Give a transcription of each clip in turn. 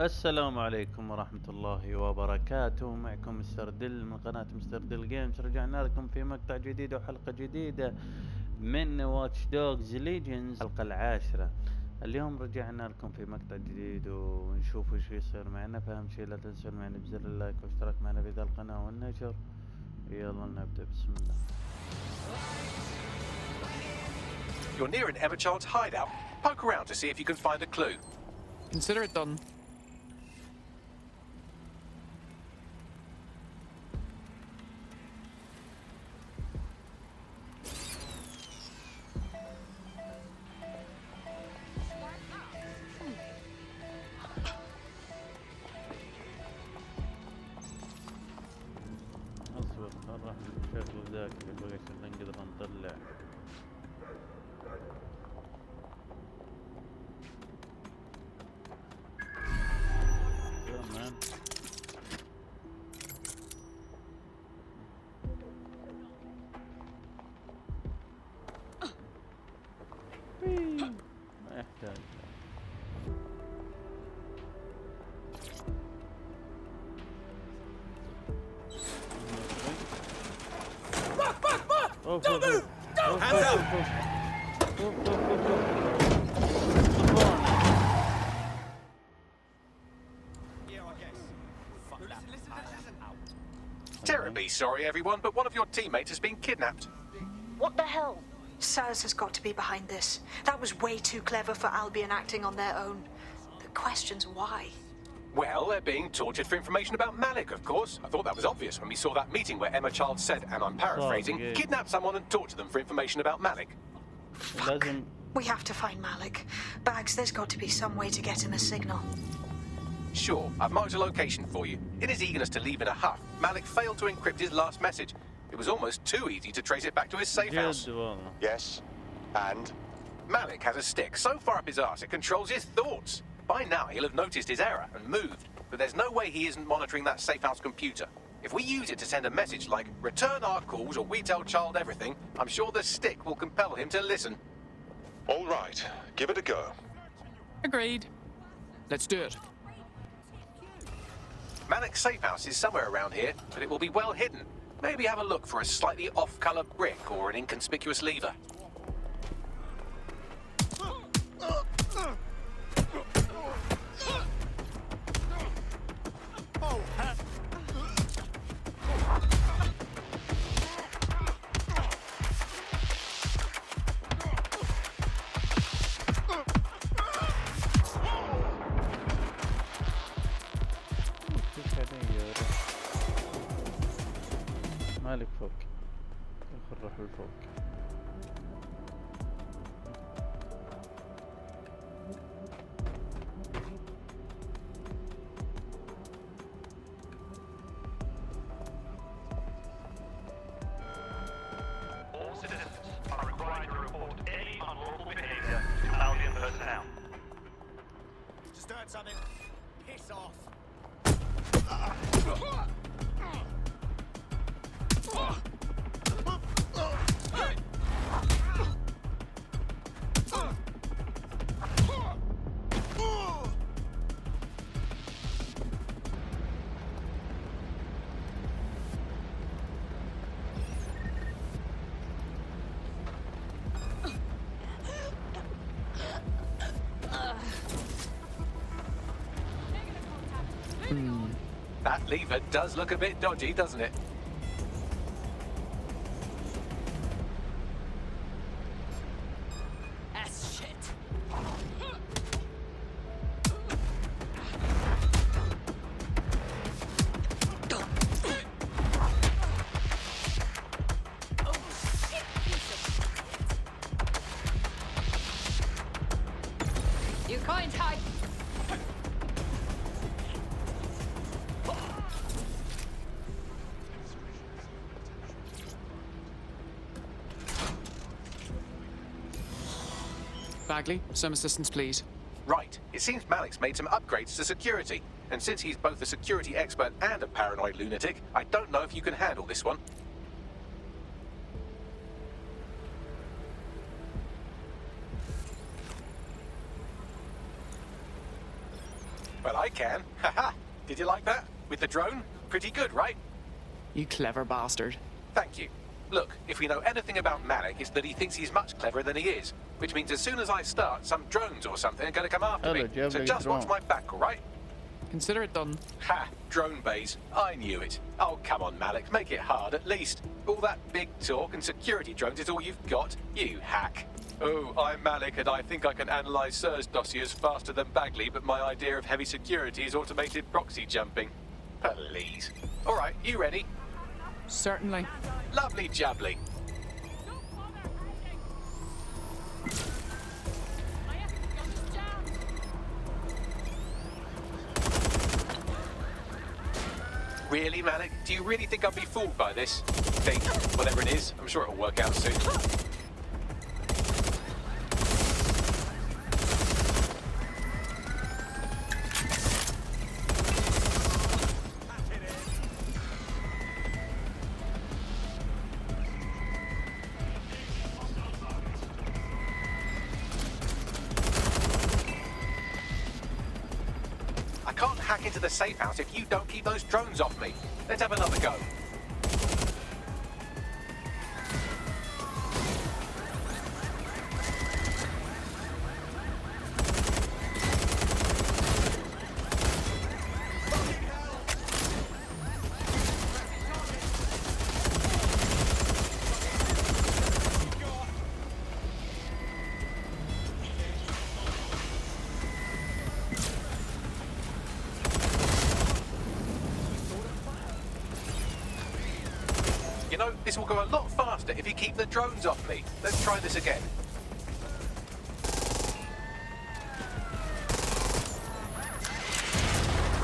السلام عليكم ورحمة الله وبركاته. معكم مستر دل من قناة مستر دل جيمز. رجعنا لكم في مقطع جديد وحلقة جديدة من واتش دوغز ليجندز، الحلقة العاشرة. اليوم رجعنا لكم في مقطع جديد ونشوف وش يصير معنا. فأهم شيء لا تنسون معنا بزر اللايك واشتراك معنا في ذا القناة والنشر. يلا نبدأ، بسم الله. You're near an Emma Child's hideout. Poke around to see if you can find a clue. Consider it done. اصبر، راح نشغل ذاك اللي بغى عشان نقدر نطلع. تمام. ما يحتاج. Don't move! Hands up! Terribly sorry, everyone, but one of your teammates has been kidnapped. What the hell? Saz has got to be behind this. That was way too clever for Albion acting on their own. The question's why. Well, they're being tortured for information about Malik, of course. I thought that was obvious when we saw that meeting where Emma Child said, and I'm paraphrasing, yeah. kidnap someone and torture them for information about Malik. Fuck. We have to find Malik. Bags, there's got to be some way to get him a signal. Sure, I've marked a location for you. In his eagerness to leave in a huff, Malik failed to encrypt his last message. It was almost too easy to trace it back to his safe house. Yes, and? Malik has a stick so far up his arse it controls his thoughts. By now he'll have noticed his error and moved, but there's no way he isn't monitoring that safe house computer. If we use it to send a message like, return our calls or we tell Child everything, I'm sure the stick will compel him to listen. All right, give it a go. Agreed. Let's do it. Malik's safe house is somewhere around here, but it will be well hidden. Maybe have a look for a slightly off-colour brick or an inconspicuous lever. مالك فوق. نروح لفوق. All citizens are required to report any unlawful behavior to Albion personnel. Stirred something. Piss off. That lever does look a bit dodgy, doesn't it? That's shit. You can't hide. Bagley, some assistance, please. Right. It seems Malik's made some upgrades to security. And since he's both a security expert and a paranoid lunatic, I don't know if you can handle this one. Well, I can. Haha. Did you like that? With the drone? Pretty good, right? You clever bastard. Thank you. Look, if we know anything about Malik, it's that he thinks he's much cleverer than he is. Which means as soon as I start, some drones or something are going to come after Hello, me. Jeff, So like just drone. watch my back, all right? Consider it done. Ha! Drone bays. I knew it. Oh, come on, Malik. Make it hard, at least. All that big talk and security drones is all you've got, you hack. Oh, I'm Malik, and I think I can analyse Sir's dossiers faster than Bagley, but my idea of heavy security is automated proxy jumping. Please. All right, you ready? Certainly. Lovely jubbly. Really, Malik? Do you really think I'll be fooled by this? Think, whatever it is, I'm sure it'll work out soon. I can't hack into the safe house if you don't keep those drones off me. Let's have another go. You know, this will go a lot faster if you keep the drones off me. Let's try this again.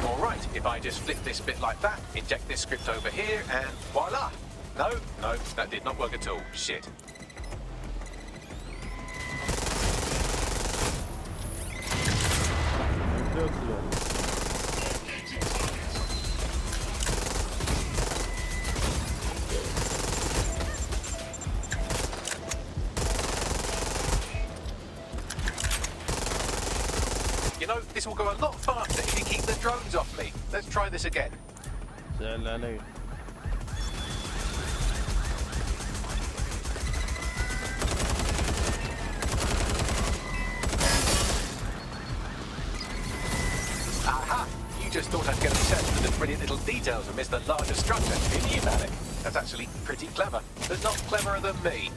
All right, if I just flip this bit like that, inject this script over here, and voila! No, that did not work at all. Shit. You know, this will go a lot faster if you keep the drones off me. Let's try this again. زعل علي. Aha! You just thought I'd get obsessed with the brilliant little details and miss the larger structure, didn't you, Malik? That's actually pretty clever, but not cleverer than me.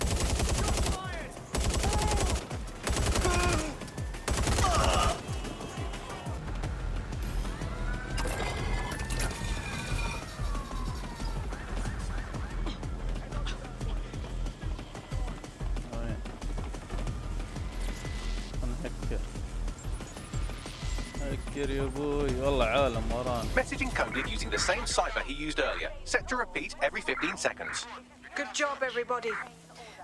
وين؟ نهكر هكر يا ابوي والله عالم ورانا. Message encoded using the same cipher he used earlier, set to repeat every 15 seconds. Good job, everybody.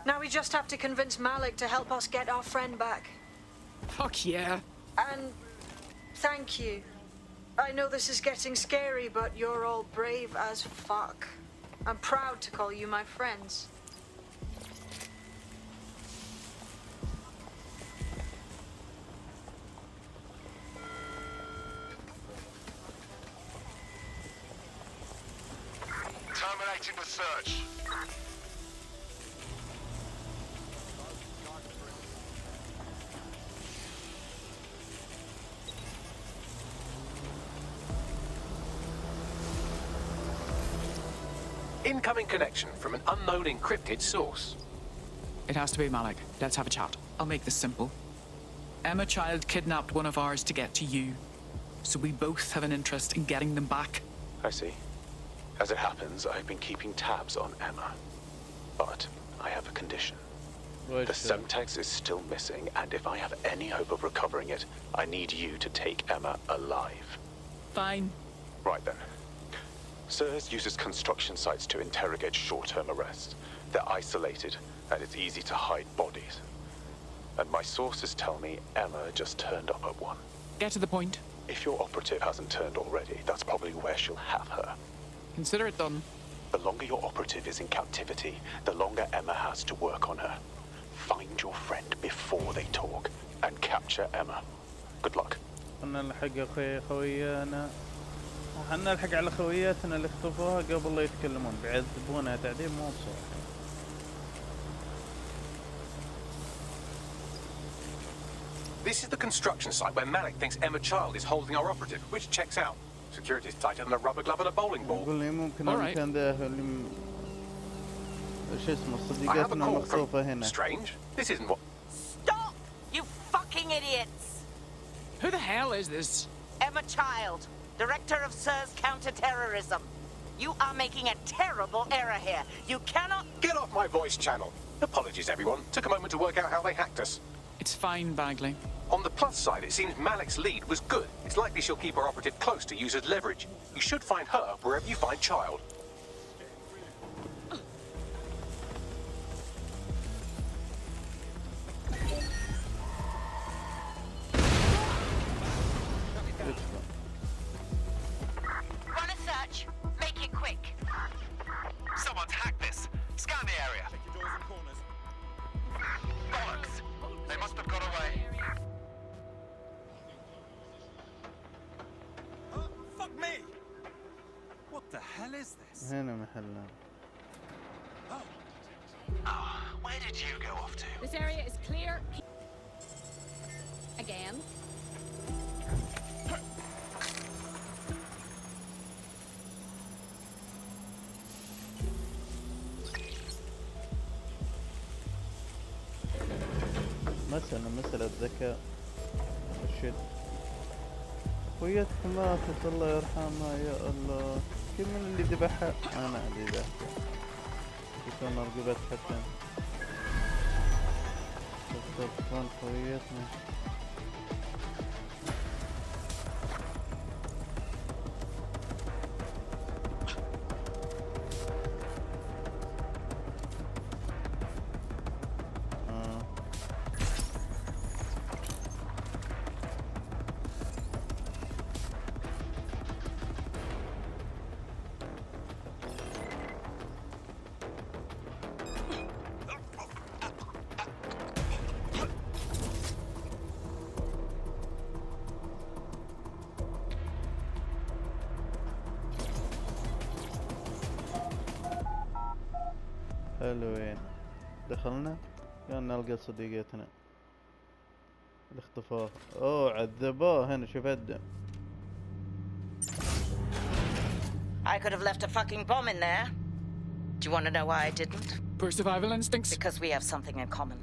Now we just have to convince Malik to help us get our friend back. Fuck yeah. And thank you. I know this is getting scary, but you're all brave as fuck. I'm proud to call you my friends. Terminating the search. Incoming connection from an unknown encrypted source. It has to be Malik. Let's have a chat. I'll make this simple. Emma Child kidnapped one of ours to get to you. So we both have an interest in getting them back. I see. As it happens, I've been keeping tabs on Emma. But I have a condition. وش The Semtex is still missing, and if I have any hope of recovering it, I need you to take Emma alive. Fine. Right then. SIRS uses construction sites to interrogate short-term arrests. They're isolated, and it's easy to hide bodies. And my sources tell me Emma just turned up at one. Get to the point. If your operative hasn't turned already, that's probably where she'll have her. Consider it done. The longer your operative is in captivity, the longer Emma has to work on her. Find your friend before they talk, and capture Emma. Good luck. خلنا نلحق خويانا، وحنا نلحق على خوياتنا اللي اختفوها قبل لا يتكلمون، بيعذبونها تعذيب مو بصح. This is the construction site where Malik thinks Emma Child is holding our operative, which checks out. Security's tighter than a rubber glove and a bowling ball. يقول لي ممكن المكان ده اللي شو اسمه I have a صديقاتنا call مخطوفة from... هنا. Strange. This isn't what... Stop! You fucking idiots! Who the hell is this? Emma Child, Director of SIR's Counter-Terrorism. You are making a terrible error here. You cannot... Get off my voice channel. Apologies, everyone. Took a moment to work out how they hacked us. It's fine, Bagley. On the plus side, it seems Malik's lead was good. It's likely she'll keep her operative close to use as leverage. You should find her wherever you find Child. Run a search. Make it quick. Someone's hacked this. Scan the area. Check your doors and corners. Bollocks. They must have got away. Huh? Fuck me! What the hell is this? هنا محلنا. Oh, where did you go off to? This area is clear. Again. مسألة ذكاء. رشد. خويتكم ماتت الله يرحمها يا الله. كم من اللي ذبحها؟ أنا اللي ذبحها. يكون رقبت حتى. تبقى خويتنا. حلوين. دخلنا كان نلقى صديقتنا اللي اختفوا. اوه عذبوه هنا. شوف الدم. I could have left a fucking bomb in there. Do you want to know why I didn't? Poor survival instincts. Because we have something in common.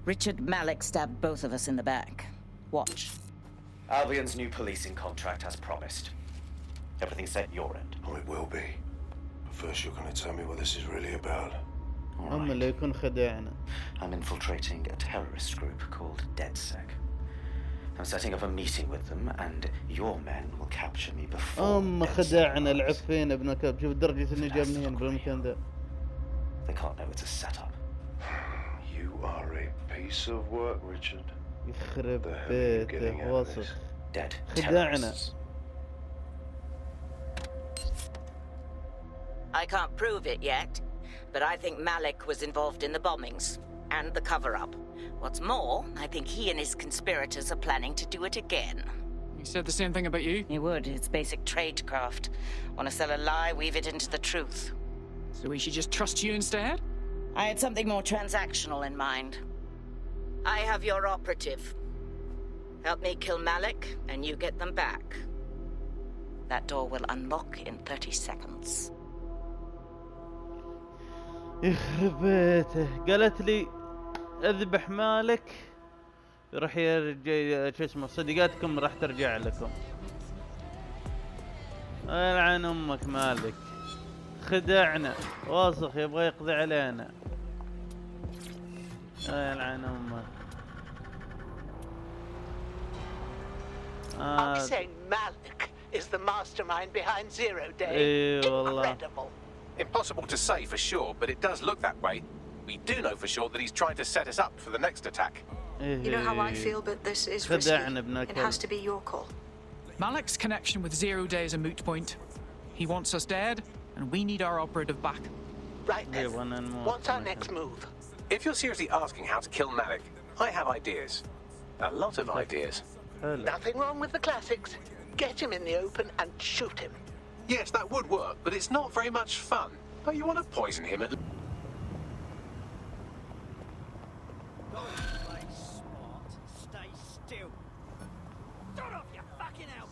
Richard Malik stabbed both of us in the back. Watch. Albion's new policing contract as promised. Everything set your end. Oh, it will be. But first you're going to tell me what this is really about. All أما اللي يكون خدعنا. I'm infiltrating a terrorist group called DedSec. I'm setting up a meeting with them, and your men will capture me before. أما خدعنا العب فينا ابن الكلب. شوف درجة إني جابني هنا بالمكان ذا. They can't know it's a setup. You are a piece of work, Richard. يخرب The hell are you getting بيته out of وصف. this? Dead خدعنا. terrorists. I can't prove it yet, but I think Malik was involved in the bombings and the cover-up. What's more, I think he and his conspirators are planning to do it again. He said the same thing about you. He would. It's basic tradecraft. Want to sell a lie, weave it into the truth. So we should just trust you instead? I had something more transactional in mind. I have your operative. Help me kill Malik, and you get them back. That door will unlock in 30 seconds. يخرب بيته. قالت لي اذبح مالك راح يرجع شو اسمه صديقاتكم راح ترجع لكم. يلعن امك مالك. خدعنا. واثق يبغى يقضي علينا. يلعن امك. I'm saying Malik is the mastermind behind Zero Day. اي والله. Incredible. Impossible to say for sure, but it does look that way. We do know for sure that he's trying to set us up for the next attack. You know how I feel, but this is risky. It has to be your call. Malik's connection with Zero Day is a moot point. He wants us dead, and we need our operative back. Right then. What's our next move? If you're seriously asking how to kill Malik, I have ideas. A lot of ideas. Nothing wrong with the classics. Get him in the open and shoot him. Yes, that would work, but it's not very much fun. Don't you want to poison him at... Play smart. Stay still. Shut up, you fucking hell!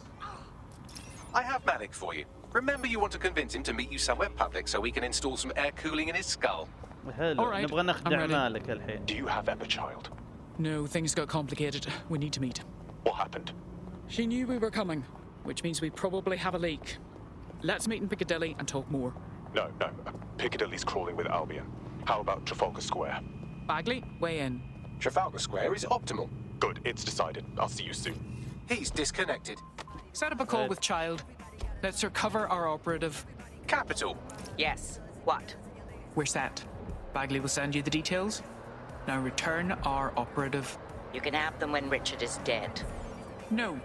I have Malik for you. Remember, you want to convince him to meet you somewhere public so we can install some air cooling in his skull. حلو. نبغى نخدع مالك الحين. Do you have Emma, child? No, things got complicated. We need to meet. What happened? She knew we were coming, which means we probably have a leak. Let's meet in Piccadilly and talk more. No. Piccadilly's crawling with Albion. How about Trafalgar Square? Bagley, weigh in. Trafalgar Square is optimal. Good, it's decided. I'll see you soon. He's disconnected. Set up a call with Child. Let's recover our operative. Capital. Yes. What? We're set. Bagley will send you the details. Now return our operative. You can have them when Richard is dead. No.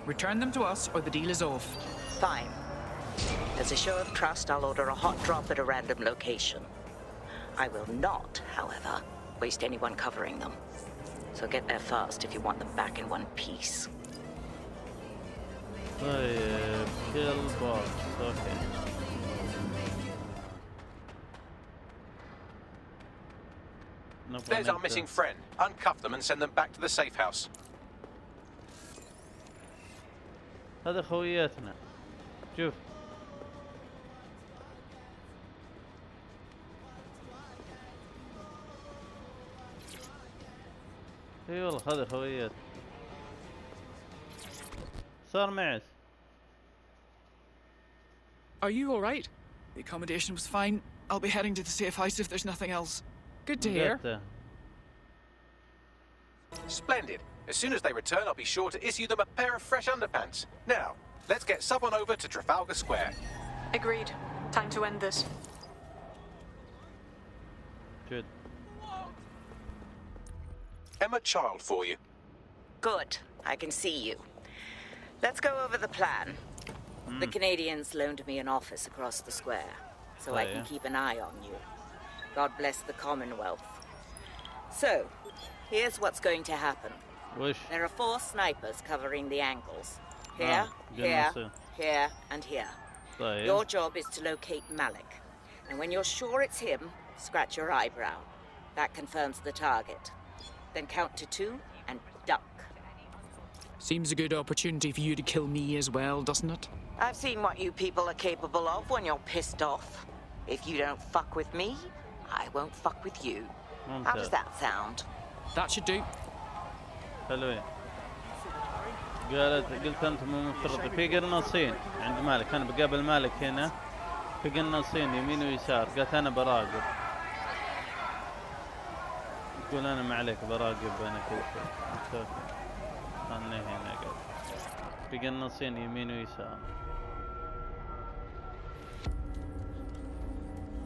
Return them to us or the deal is off. Fine. As a show of trust, I'll order a hot drop at a random location. I will not, however, waste anyone covering them. So get there fast if you want them back in one piece. طيب كيل بوكس اوكي. There's our missing friend. Uncuff them and send them back to the safe house. هذا خوياتنا. شوف. اي والله هذا خويات. صار معس. Are you all right? The accommodation was fine. I'll be heading to the safe house if there's nothing else. Good to hear. Splendid. As soon as they return, I'll be sure to issue them a pair of fresh underpants. Now, let's get someone over to Trafalgar Square. Agreed. Time to end this. Good. Emma Child for you. Good. I can see you. Let's go over the plan. The Canadians loaned me an office across the square, so I can keep an eye on you. God bless the Commonwealth. So, here's what's going to happen. There are 4 snipers covering the angles. Here, here, and here. Your job is to locate Malik. And when you're sure it's him, scratch your eyebrow. That confirms the target. Then count to 2 and duck. Seems a good opportunity for you to kill me as well, doesn't it? I've seen what you people are capable of when you're pissed off. If you don't fuck with me, I won't fuck with you. How does that sound? That should do. حلوين. قلت انت مو مفترض في قناصين عند مالك. انا بقابل مالك هنا في قناصين يمين ويسار. قالت انا براقب. تقول انا ما عليك براقب انا كل شيء. خلني هنا قال. في قناصين يمين ويسار.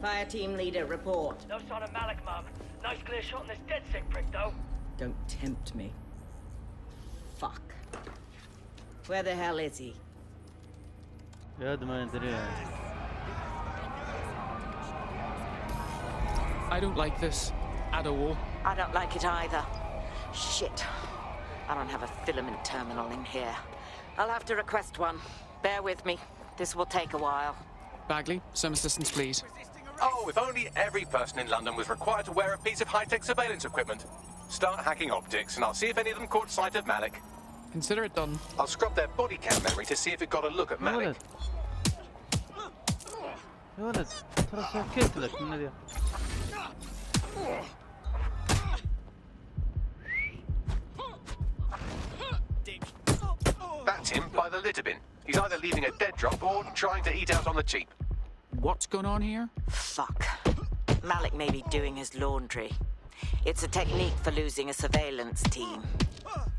Fire team leader, report. No sign of Malik, Mum. Nice clear shot on this dead sick prick, though. Don't tempt me. Fuck. Where the hell is he? يا ما ادري. I don't like this at all. I don't like it either. Shit. I don't have a filament terminal in here. I'll have to request one. Bear with me. This will take a while. Bagley, some assistance, please. Oh, if only every person in London was required to wear a piece of high-tech surveillance equipment. Start hacking optics, and I'll see if any of them caught sight of Malik. Consider it done. I'll scrub their body cam memory to see if it got a look at Malik. يا ولد ترى سكت لك من ذي. That's him by the litter bin. He's either leaving a dead drop or trying to eat out on the cheap. What's going on here? Fuck. Malik may be doing his laundry. It's a technique for losing a surveillance team.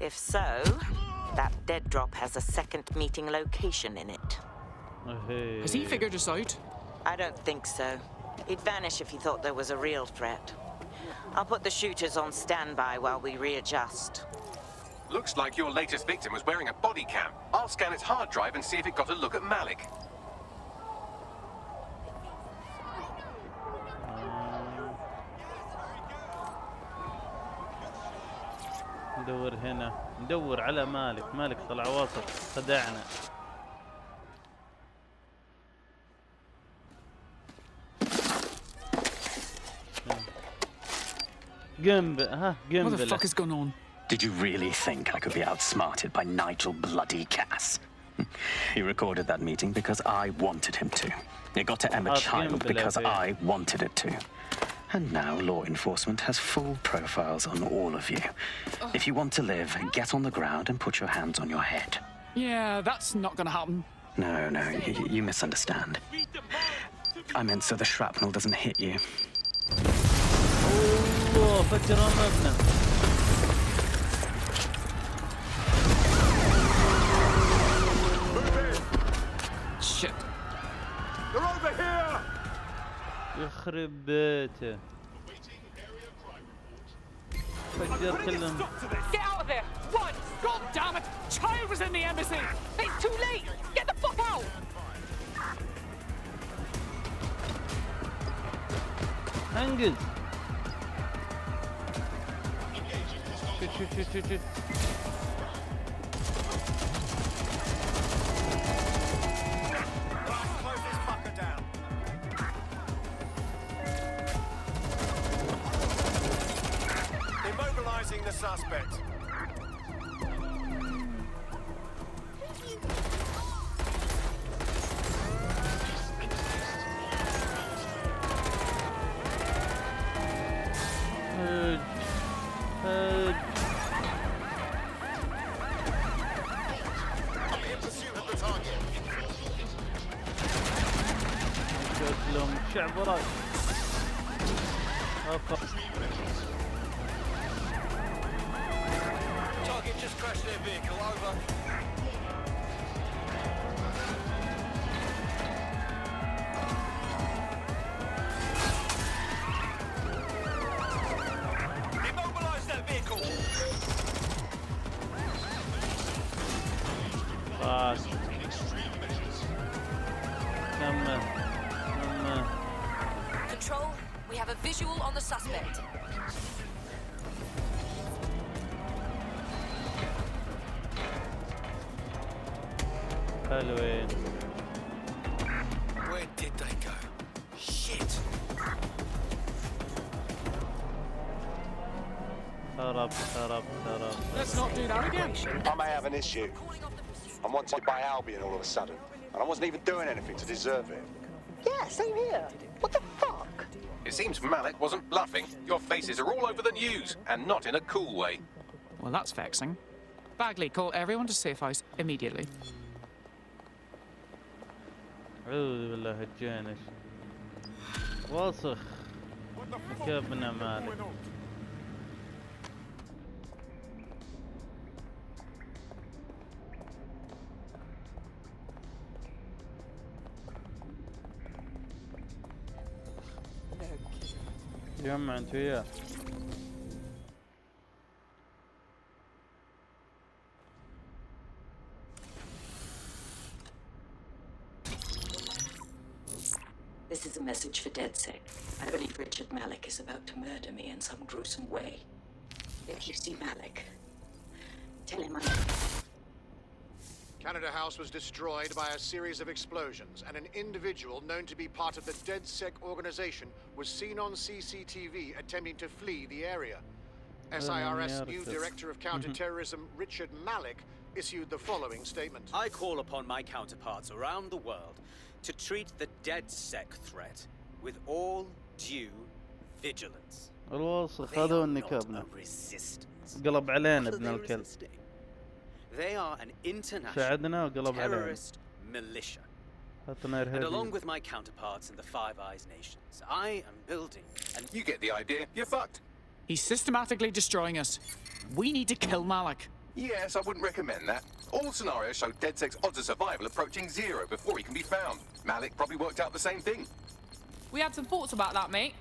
If so, that dead drop has a second meeting location in it. Has he figured us out? I don't think so. He'd vanish if he thought there was a real threat. I'll put the shooters on standby while we readjust. Looks like your latest victim was wearing a body cam. I'll scan its hard drive and see if it got a look at Malik. ندور هنا ندور على مالك. مالك طلع وسط. خدعنا. What the fuck is going on? Did you really think I could be outsmarted by Nigel bloody Cass? He recorded that meeting because I wanted him to. It got to Emma Child because I wanted it to. And now law enforcement has full profiles on all of you. If you want to live, get on the ground and put your hands on your head. Yeah, that's not gonna happen. No, you misunderstand. I meant so the shrapnel doesn't hit you. Oh, فجر مبنى. Shit. They're over here! يخرب بيته. فجر كلهم. Get out of there! Run! God damn it! Child was in the embassy! It's too late! Get the fuck out! انقذ. شوف. Immobilizing the suspect. لهم شعب وراي. Target just crashed their vehicle, over. Immobilize that vehicle! Fast. كمل. Control, we have a visual on the suspect. حلوين. Where did they go? Shit! هرب. Let's not do that again. I may have an issue. I'm wanted by Albion all of a sudden, and I wasn't even doing anything to deserve it. Yeah, same here. What the fuck? It seems Malik wasn't bluffing. Your faces are all over the news, and not in a cool way. Well, that's vexing. Bagley, call everyone to safe house immediately. أعوذ بالله الجانش. وسخ. ركبنا مالك. جمع انت وياه. This is a message for DedSec. I believe Richard Malik is about to murder me in some gruesome way. If you see Malik, tell him I'm... Canada House was destroyed by a series of explosions, and an individual known to be part of the DedSec organization was seen on CCTV attempting to flee the area. SIRS new Director of Counterterrorism, Richard Malik, issued the following statement. I call upon my counterparts around the world to treat the DedSec threat with all due vigilance. الوسخ خذوني كابنا. قلب علينا ابن الكلب. They are an international terrorist militia. And along with my counterparts in the Five Eyes nations, I am building and you get the idea. You're fucked. He's systematically destroying us. We need to kill Malik. Yes, I wouldn't recommend that. All scenarios show DedSec's odds of survival approaching 0 before he can be found. Malik probably worked out the same thing. We had some thoughts about that, mate.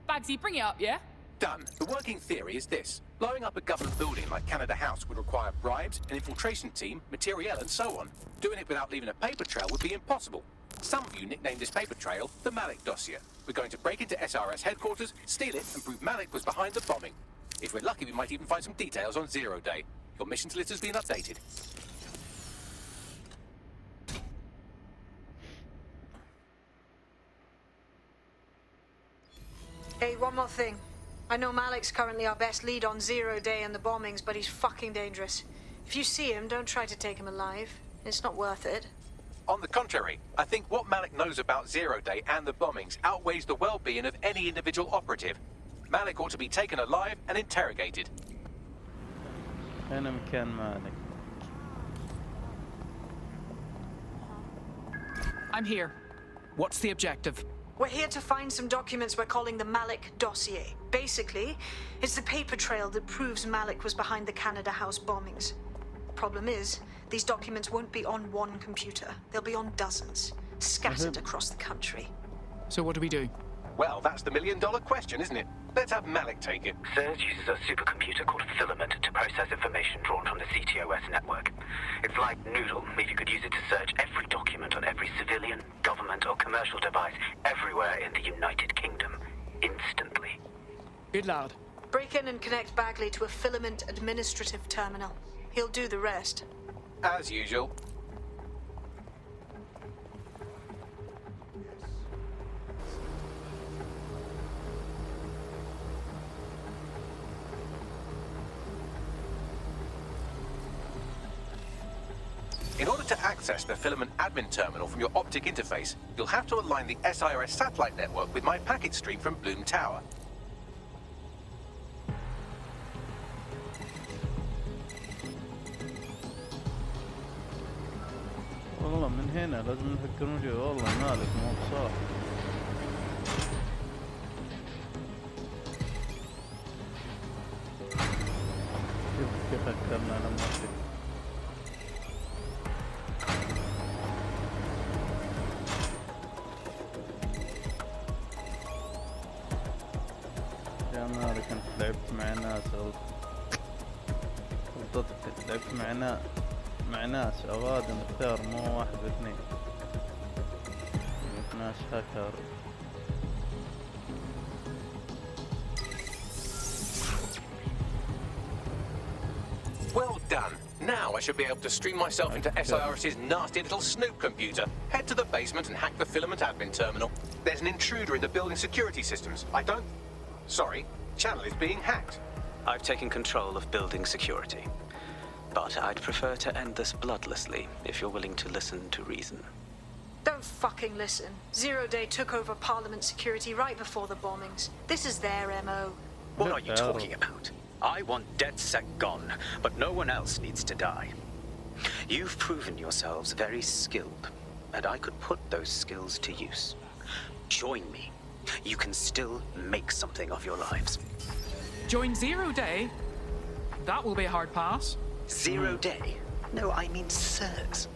Bagsy, bring it up, yeah? Done. The working theory is this. Blowing up a government building like Canada House would require bribes, an infiltration team, materiel, and so on. Doing it without leaving a paper trail would be impossible. Some of you nicknamed this paper trail the Malik dossier. We're going to break into SRS headquarters, steal it, and prove Malik was behind the bombing. If we're lucky, we might even find some details on 0 Day. Your missions list has been updated. Hey, one more thing. I know Malik's currently our best lead on Zero Day and the bombings, but he's fucking dangerous. If you see him, don't try to take him alive. It's not worth it. On the contrary, I think what Malik knows about Zero Day and the bombings outweighs the well-being of any individual operative. Malik ought to be taken alive and interrogated. أنا مكان مالك. I'm here. What's the objective? We're here to find some documents we're calling the Malik dossier. Basically, it's the paper trail that proves Malik was behind the Canada House bombings. Problem is, these documents won't be on one computer. They'll be on dozens, scattered across the country. So what do we do? Well, that's the million-dollar question, isn't it? Let's have Malik take it. SIRS uses a supercomputer called Filament to process information drawn from the CTOS network. It's like Noodle, if you could use it to search every document on every civilian, government, or commercial device everywhere in the United Kingdom, instantly. Good lad. Break in and connect Bagley to a Filament administrative terminal. He'll do the rest. As usual. In order to access the Filament admin terminal from your optic interface, you'll have to align the SIRS satellite network with my packet stream from Bloom Tower. والله من هنا لازم نفكر نجي. والله مالك مو بصح. كيف فكرنا انا موافق. يا مالك انت لعبت مع ناس غلطتك. لعبت مع ناس أوادم كثار مو واحد واثنين. ناس هاكر. Well done. Now I should be able to stream myself into SIRS's nasty little snoop computer, head to the basement and hack the Filament admin terminal. There's an intruder in the building security systems. Sorry, channel is being hacked. I've taken control of building security. But I'd prefer to end this bloodlessly, if you're willing to listen to reason. Don't fucking listen. Zero Day took over Parliament security right before the bombings. This is their MO. What are you talking about? I want DedSec gone, but no one else needs to die. You've proven yourselves very skilled, and I could put those skills to use. Join me. You can still make something of your lives. Join Zero Day? That will be a hard pass. Zero Day? No, I mean SIRS.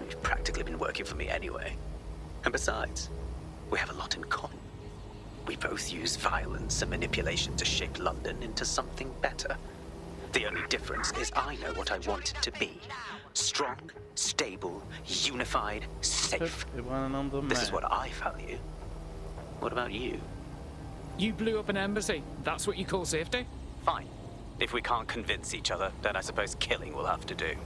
You've practically been working for me anyway. And besides, we have a lot in common. We both use violence and manipulation to shape London into something better. The only difference is I know what I want it to be. Strong, stable, unified, safe. This is what I value. What about you? You blew up an embassy. That's what you call safety? Fine. If we can't convince each other, then I suppose killing will have to do.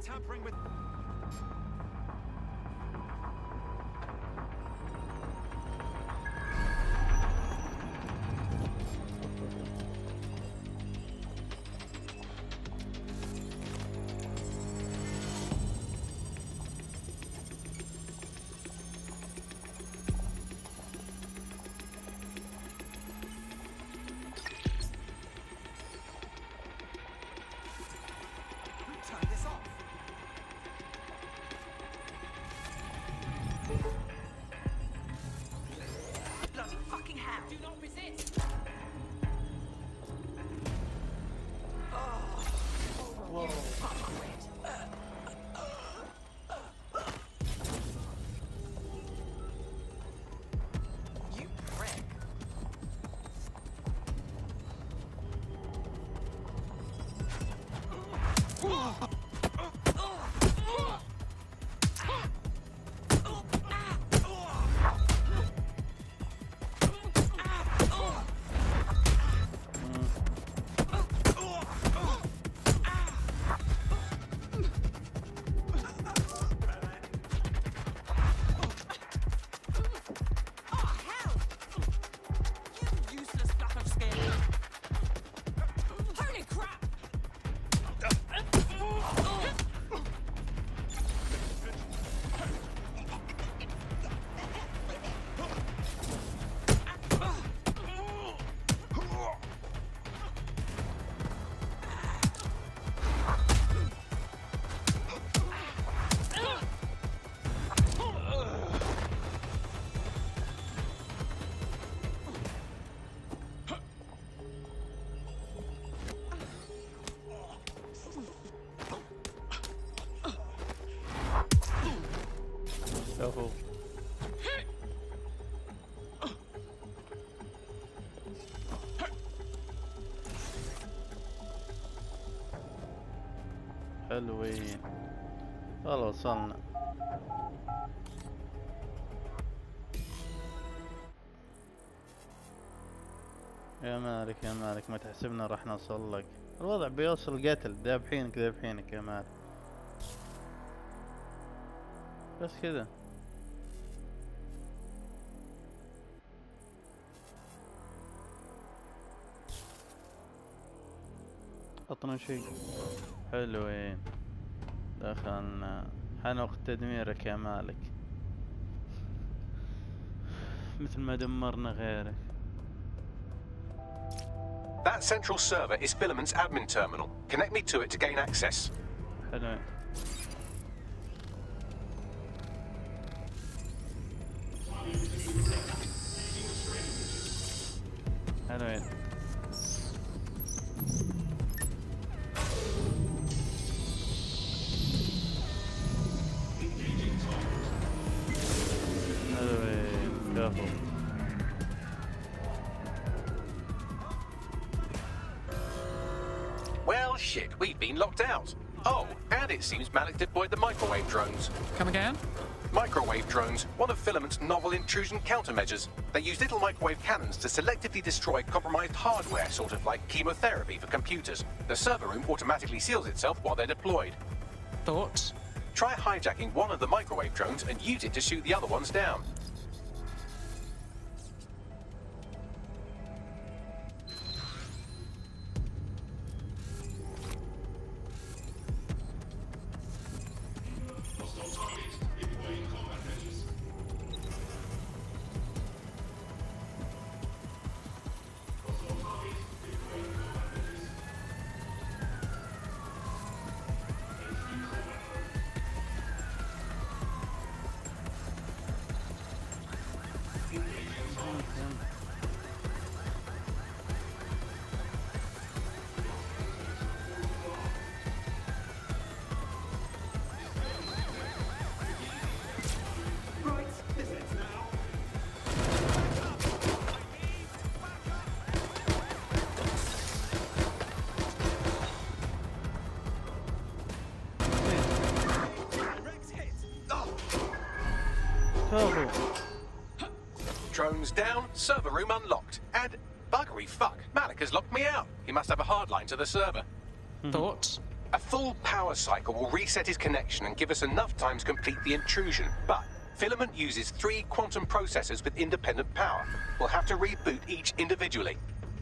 Tampering with... Who turned this off? كفو. حلوين. والله وصلنا. يا مالك يا مالك، ما تحسبنا راح نوصل لك. الوضع بيوصل قتل، ذابحينك ذابحينك يا مالك. بس كذا. عطنا شيء. حلوين. دخلنا. حان وقت تدميرك يا مالك، مثل ما دمرنا غيرك. That central server is Filament's admin terminal. Connect me to it to gain access. حلوين. حلوين. حلوين. كفو. Well, shit, we've been locked out. Oh, and it seems Malik deployed the microwave drones. Come again? Microwave drones, one of Filament's novel intrusion countermeasures. They use little microwave cannons to selectively destroy compromised hardware, sort of like chemotherapy for computers. The server room automatically seals itself while they're deployed. Thoughts? Try hijacking one of the microwave drones and use it to shoot the other ones down. Drones down, server room unlocked, and buggery fuck, Malik has locked me out. He must have a hard line to the server. Thoughts? A full power cycle will reset his connection and give us enough time to complete the intrusion, but Filament uses 3 quantum processors with independent power. We'll have to reboot each individually.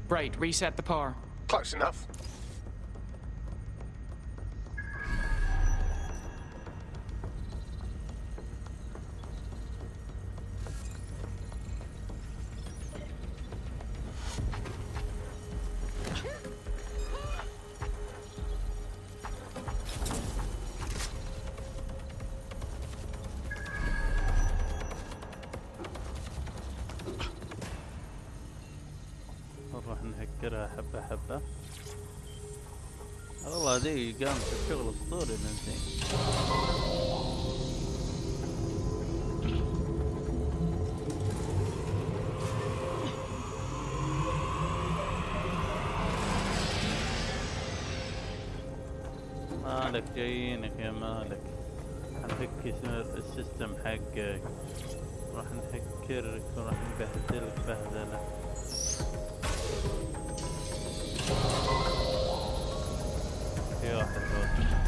Right, reset the power. Close enough. نروح نهكرها حبة حبة. والله دي قامت بشغل اسطوري نزين. مالك جايينك يا مالك، حنفك السيستم حقك، راح نهكرك وراح نبهدلك بهدلة. في واحد فوق.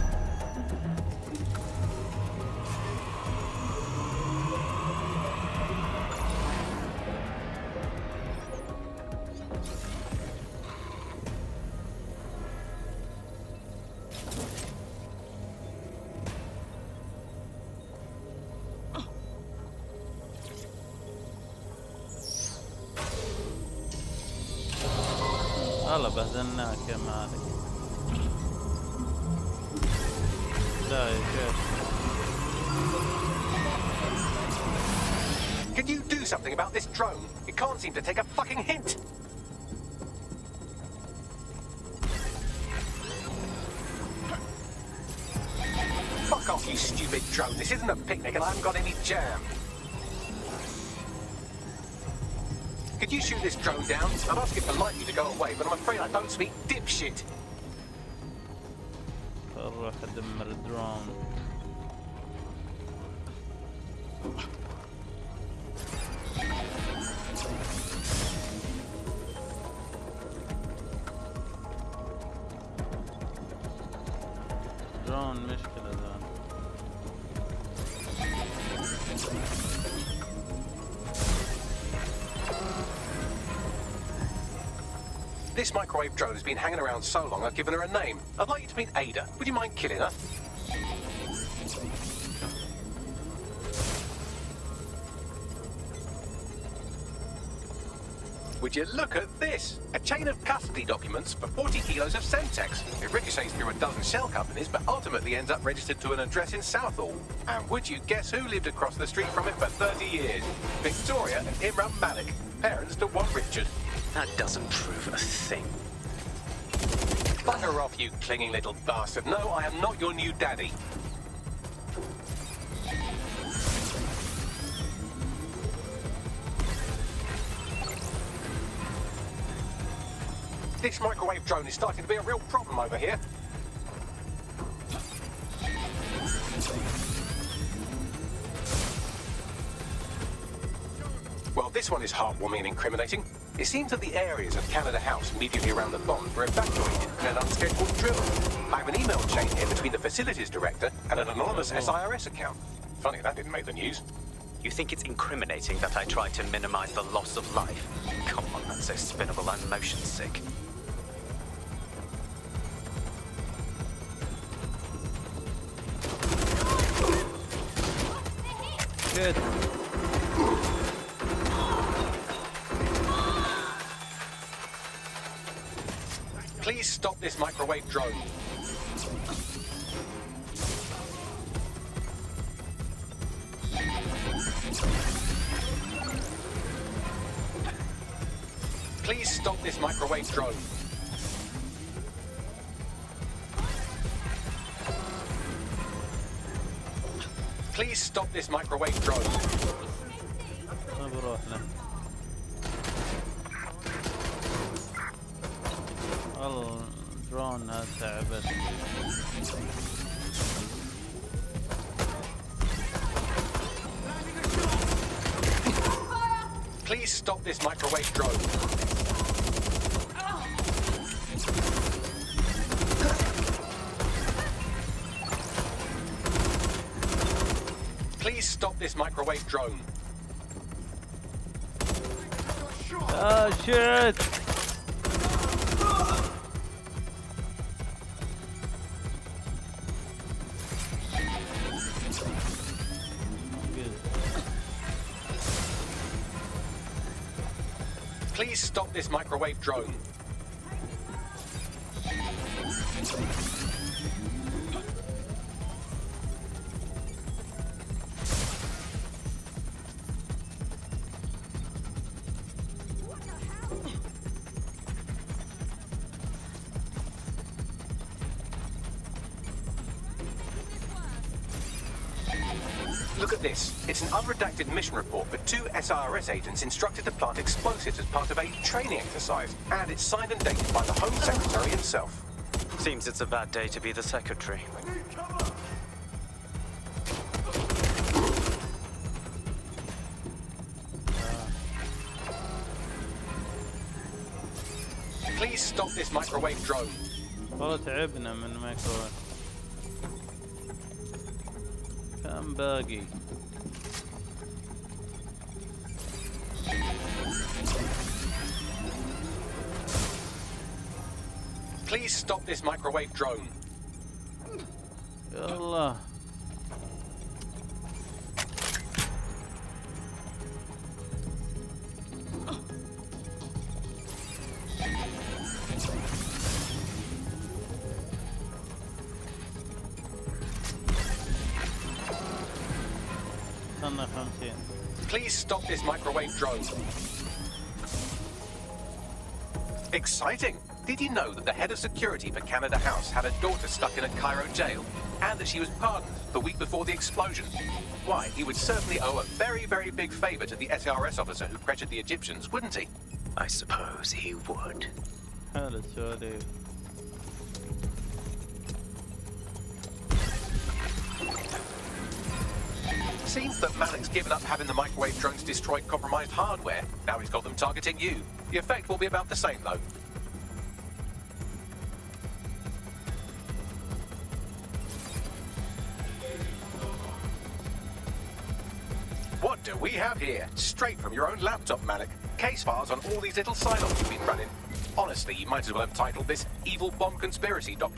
والله بهدلناك يا مالك. لا يا شيخ. Can you do something about this drone? It can't seem to take a fucking hint. Fuck off, off, you stupid drone. This isn't a picnic and I haven't got any jam. Could you shoot this drone down? I'd ask it politely to go away, but I'm afraid I don't speak dipshit. اروح ادمر الدرون. درون مشكلة ذا. This microwave drone has been hanging around so long I've given her a name. I'd like you to meet Ada. Would you mind killing her? Would you look at this? A chain of custody documents for 40 kilos of Semtex. It ricochets through a dozen shell companies, but ultimately ends up registered to an address in Southall. And would you guess who lived across the street from it for 30 years? Victoria and Imran Malik, parents to one Richard. That doesn't prove a thing. Bugger off, you clinging little bastard. No, I am not your new daddy. This microwave drone is starting to be a real problem over here. Well, this one is heartwarming and incriminating. It seems that the areas of Canada House immediately around the bombs were evacuated in an unscheduled drill. I have an email chain here between the facilities director and an anonymous SIRS account. Funny that didn't make the news. You think it's incriminating that I tried to minimize the loss of life? Come on, that's so spinnable, I'm motion sick. Good. Please stop this microwave drone. Please stop this microwave drone. Please stop this microwave drone. ما بروح له. الدرون هذا تعبت. Please stop this microwave drone. Please stop this microwave drone. Oh shit! Please stop this microwave drone. Look at this. It's an unredacted mission report for 2 SIRS agents instructed to plant explosives as part of a training exercise. And it's signed and dated by the Home Secretary himself. Seems it's a bad day to be the secretary. Please stop this microwave drone. والله تعبنا من الميكروويف. كم باقي؟ Please stop this microwave drone. يلا. استنى 50. Please stop this microwave drone. Exciting. Did you know that the head of security for Canada House had a daughter stuck in a Cairo jail, and that she was pardoned the week before the explosion? Why, he would certainly owe a very, very big favor to the SRS officer who pressured the Egyptians, wouldn't he? I suppose he would. حلو السؤال. Seems that Malik's given up having the microwave drones destroy compromised hardware. Now he's got them targeting you. The effect will be about the same, though. What do we have here? Straight from your own laptop, Malik. Case files on all these little sign-offs you've been running. Honestly, you might as well have titled this Evil Bomb Conspiracy, Doc.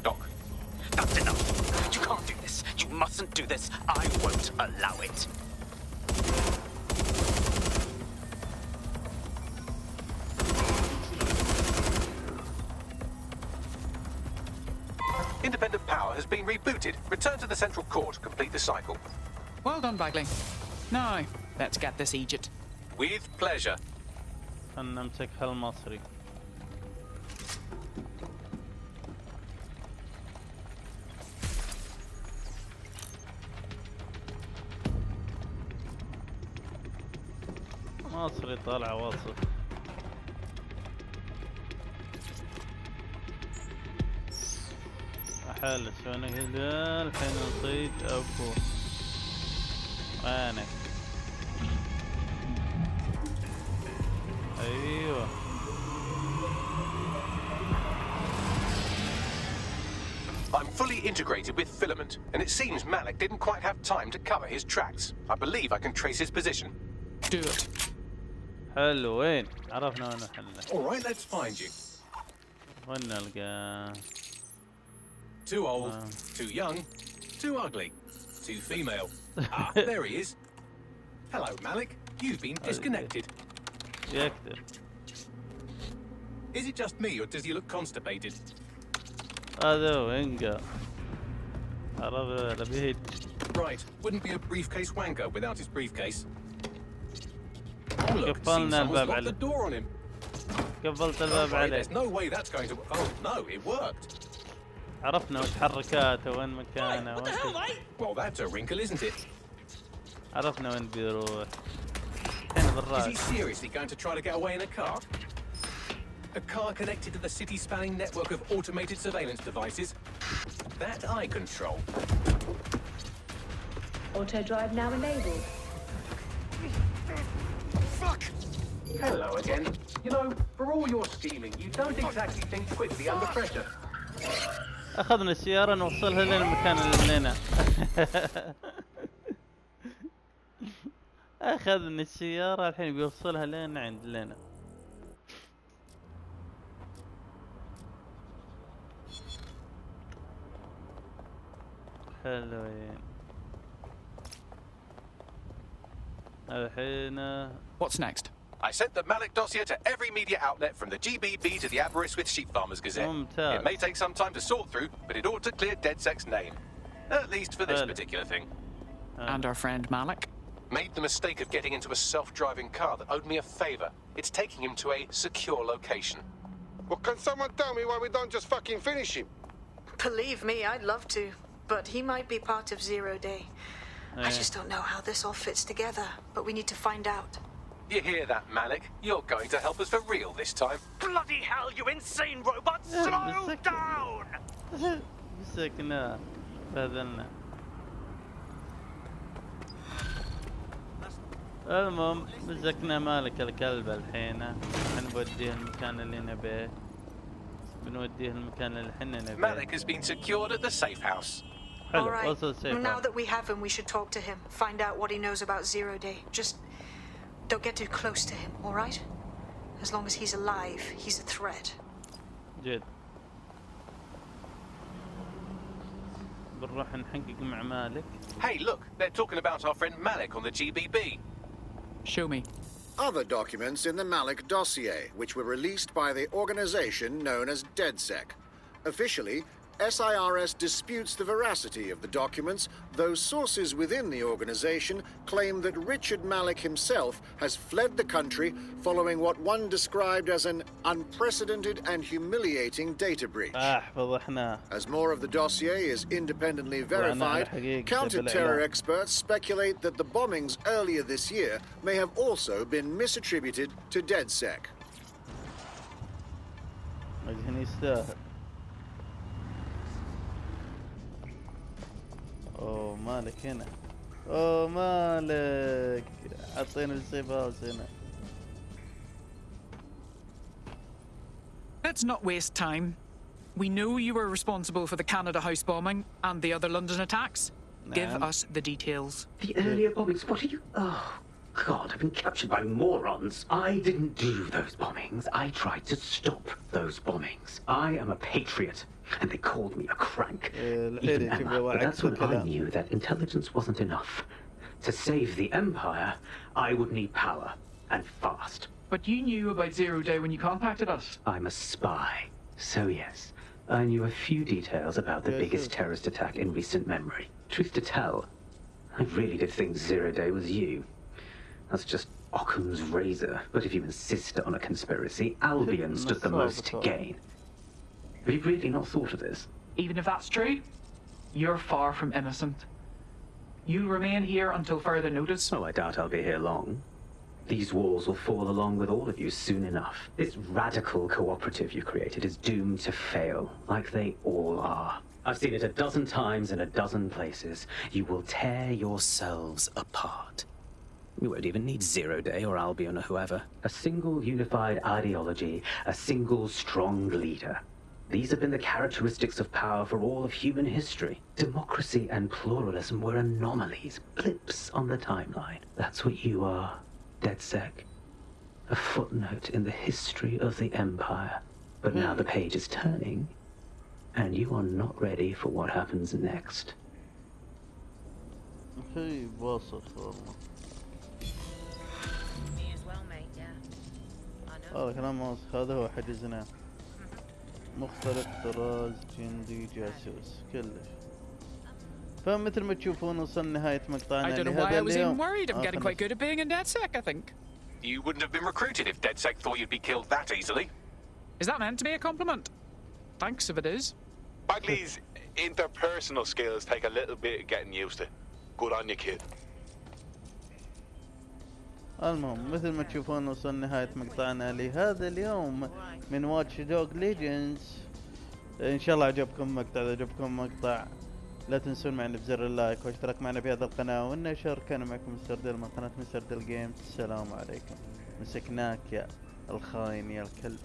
That's enough. You can't do this. You mustn't do this. I won't allow it. Independent power has been rebooted. Return to the central court. Complete the cycle. Well done, Bagley. Now, let's get this Egypt. With pleasure. خلنا نمسك هالمصري. مصري طالع واصل. حل شلونك الحين نصيد ابو وينك؟ ايوه I'm fully integrated with Filament, and it seems Malik didn't quite have time to cover his tracks. I believe I can trace his position. Do it. حلو وين؟ عرفنا وين حلنا. All right, let's find you. وين نلقى؟ Too old, too young, too ugly, too female. Ah, there he is. Hello, Malik. You've been disconnected. يكتب. Is it just me, or does he look constipated? هذا هو انقى. عرفنا لبيت. Right, wouldn't be a briefcase wanker without his briefcase. Oh, look, قفلنا seems الباب someone's locked عليه. the door on him. قفلت الباب Right, عليه. there's no way that's going to... Oh, no, it worked. عرفنا وش حركاته وين مكانه What the hell, mate? Well, that's a wrinkle, isn't it? عرفنا وين بيروح. الحين Is بالراس. he seriously going to try to get away in a car? A car connected to the city-spanning network of automated surveillance devices? That I control. Auto drive now enabled. Fuck! Hello again. You know, for all your scheming, you don't exactly think quickly under pressure. أخذنا السيارة نوصلها للمكان اللي لنا. أخذنا السيارة الحين بيوصلها لنا عند لنا. حلوين. الحين. What's next? I sent the Malik dossier to every media outlet from the GBB to the Aberystwyth Sheep Farmers Gazette. It may take some time to sort through, but it ought to clear DedSec's name. At least for this particular thing. And our friend Malik? Made the mistake of getting into a self-driving car that owed me a favor. It's taking him to a secure location. Well, can someone tell me why we don't just fucking finish him? Believe me, I'd love to, but he might be part of Zero Day. I just don't know how this all fits together, but we need to find out. You hear that, Malik? You're going to help us for real this time. Bloody hell, you insane robot! Slow down! مسكنا بذلنا. المهم مسكنا مالك الكلب الحين. حنوديه المكان اللي نبيه. بنوديه المكان اللي حنا نبيه. Malik has been secured at the safe house. All right. Now that we have him, we should talk to him. Find out what he knows about Zero Day. Just don't get too close to him, all right? As long as he's alive, he's a threat. جد. بنروح نحقق مع مالك. Hey, look, they're talking about our friend Malik on the GBB. Show me. Other documents in the Malik dossier, which were released by the organization known as DedSec. Officially, SIRS disputes the veracity of the documents, though sources within the organization claim that Richard Malik himself has fled the country following what one described as an unprecedented and humiliating data breach. As more of the dossier is independently verified, counter-terror experts speculate that the bombings earlier this year may have also been misattributed to DedSec. اوه مالك هنا. اوه مالك حاطين السيف هاوس هنا. Let's not waste time. We know you were responsible for the Canada House bombing and the other London attacks. Give us the details. The earlier bombings, what are you... Oh, God, I've been captured by morons. I didn't do those bombings. I tried to stop those bombings. I am a patriot. And they called me a crank. Even Emma. But that's when I knew that intelligence wasn't enough. To save the Empire, I would need power. And fast. But you knew about Zero Day when you contacted us. I'm a spy. So yes, I knew a few details about the biggest terrorist attack in recent memory. Truth to tell, I really did think Zero Day was you. That's just Occam's razor. But if you insist on a conspiracy, Albion stood the most to gain. Have you really not thought of this? Even if that's true, you're far from innocent. You'll remain here until further notice. Oh, I doubt I'll be here long. These walls will fall along with all of you soon enough. This radical cooperative you created is doomed to fail, like they all are. I've seen it a dozen times in a dozen places. You will tear yourselves apart. You won't even need Zero Day or Albion or whoever. A single unified ideology, a single strong leader. These have been the characteristics of power for all of human history. Democracy and pluralism were anomalies, blips on the timeline. That's what you are, DedSec. A footnote in the history of the Empire. But now the page is turning, and you are not ready for what happens next. هي واصل والله. هذا كلام واضح. هذا هو حجزنا. مختلف طراز جندي جاسوس كلش. فمثل ما تشوفون وصلنا نهاية مقطعنا I don't know why I was even worried. I'm getting quite good at being in DedSec, I think. You wouldn't have been recruited if DedSec thought you'd be killed that easily. Is that meant to be a compliment? Thanks if it is. Bagley's interpersonal skills take a little bit of getting used to. Good on you, kid. المهم مثل ما تشوفون وصلنا نهاية مقطعنا لهذا اليوم من واتش دوغ ليجندز. ان شاء الله عجبكم مقطع. اذا عجبكم مقطع لا تنسون معنا بزر اللايك واشتراك معنا في هذا القناة والنشر. كان معكم مستر ديل من قناة مستر ديل جيمز. السلام عليكم. مسكناك يا الخاين يا الكلب.